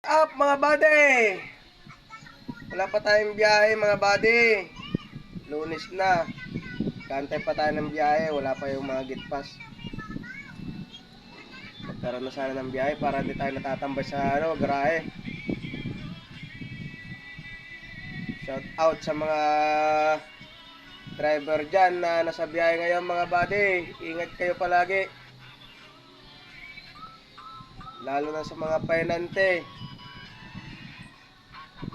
Up mga buddy! Wala pa tayong biyahe mga buddy. Lunes na. Kantay pa tayo ng biyahe. Wala pa yung mga gate pass. Magkaroon na sana ng biyahe para hindi tayo natatambay sa garahe. Shout out sa mga driver dyan na nasa biyahe ngayon mga buddy. Ingat kayo palagi. Lalo na sa mga painante.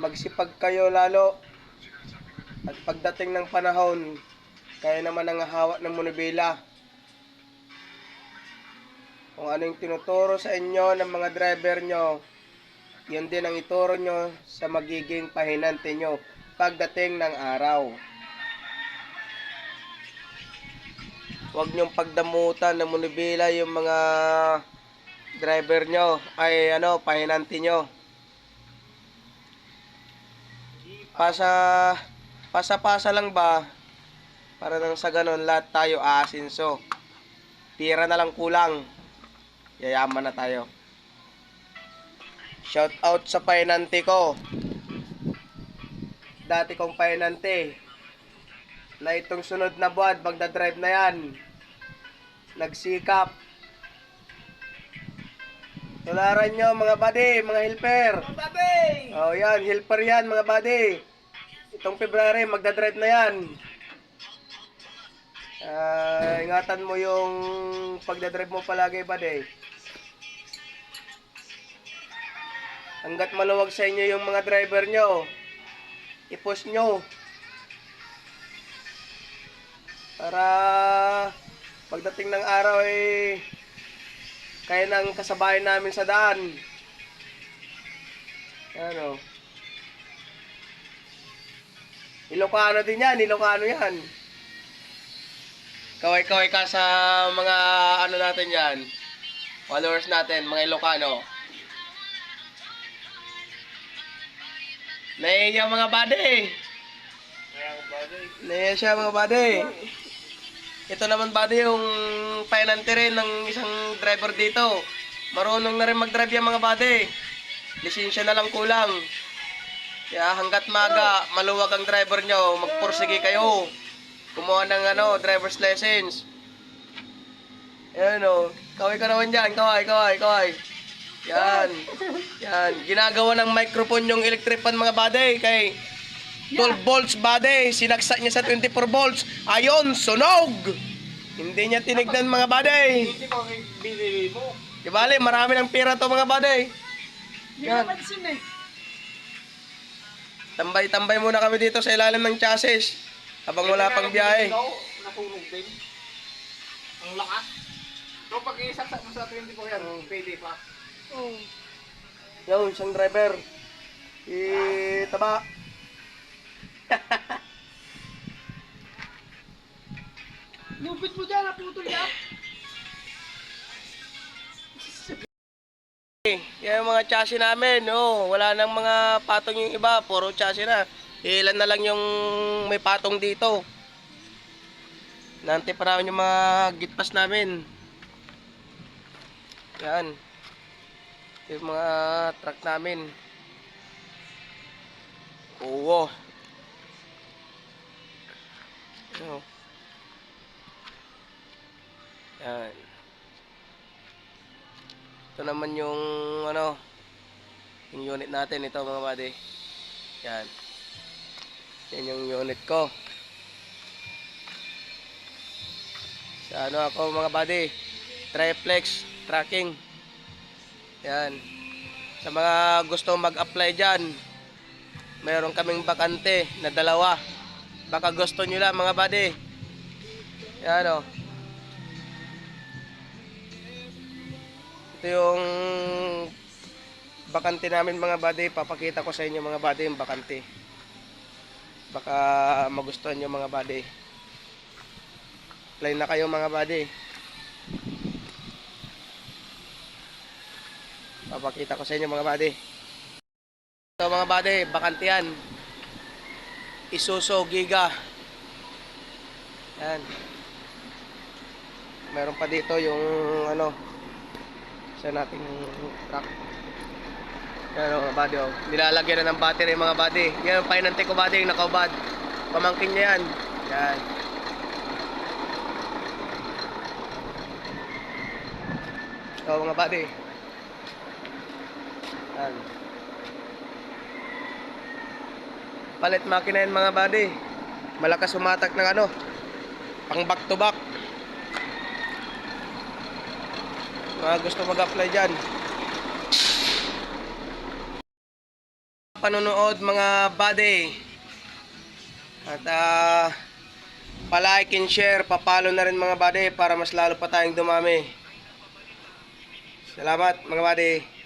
Magsipag kayo lalo. At pagdating ng panahon, kayo naman ang hawak ng munibela. Kung ano yung tinuturo sa inyo ng mga driver nyo, yun din ang ituro nyo sa magiging pahinante nyo pagdating ng araw. Huwag nyong pagdamutan ng munibela yung mga driver nyo, pahinante nyo. Pasa lang ba? Para nang sa ganun lahat tayo aasinso. Tira na lang kulang. Yayaman na tayo. Shout out sa painante ko. Dati kong painante. Na itong sunod na buwan, magdadrive na yan. Nagsikap. Tularan nyo mga buddy, mga helper. Mga buddy! Oh yan, helper yan mga buddy. Itong February, magdadrive na yan. Ingatan mo yung pagdadrive mo palagi buddy. Hanggat maluwag sa inyo yung mga driver nyo, i-push nyo. Para pagdating ng araw kaya ng kasabayan namin sa daan. Ano? Ilocano din yan, Ilocano yan. Kaway-kaway ka sa mga ano natin yan. Followers natin, mga Ilocano. Naiiya mga buddy. Naiiya siya mga buddy. Ito naman buddy yung painante rin ng isang driver dito. Marunong na rin mag-drive yung mga buddy. Lisensya na lang kulang. Kaya hanggat maga, maluwag ang driver nyo, magpursige kayo. Kumuha ng driver's license. Ayan kaway ka naman dyan, kaway. Yan. Ginagawa ng microphone yung electric fan mga buddy. Kay 12 volts buddy. Sinaksak niya sa 24 volts. Ayon, sunog. Hindi niya tinignan mga buddy. Hindi ko binili mo. Di marami ng pera to mga buddy. Yan. Tambay muna kami dito sa ilalim ng chassis. Habang wala pang biyahe. Natunog din. Ang lakas. So pag isaksak mo sa 24 yan, pwede pa. Yung isang driver. Taba. Lupit mo dyan, naputol yan. Yan yung mga chassis namin. Wala nang mga patong yung iba. Puro chassis na. Ilan na lang yung may patong dito. Nante pa namin yung mga gitpas namin. Yan. Yung mga truck namin. Oo. Yan. Ito naman yung yung unit natin ito mga buddy. Yan. Yan yung unit ko. Sa ako mga buddy. Triplex tracking. Yan. Sa mga gusto mag-apply dyan, mayroon kaming bakante na 2. Baka gusto nyo lang mga buddy. Yan Ito yung bakante namin mga buddy. Papakita ko sa inyo mga buddy yung bakante. Baka magustuhan nyo mga buddy. Apply na kayo mga buddy. Papakita ko sa inyo mga buddy. Ito mga buddy, bakante yan. Isuzu Giga. Yan. Meron pa dito yung sa nating truck. Yan o mga buddy o. Nilalagyan na ng battery mga buddy. Yan ang painante ko buddy, yung nakaubad. Pamangkin niya yan. Yan. Ito mga buddy. Yan. Palit makina yan mga buddy. Malakas sumatak ng ano. Pang back to back. Mga gusto mag-apply dyan. Panonood mga buddy. At pa-like and share, pa-follow na rin mga buddy para mas lalo pa tayong dumami. Salamat mga buddy.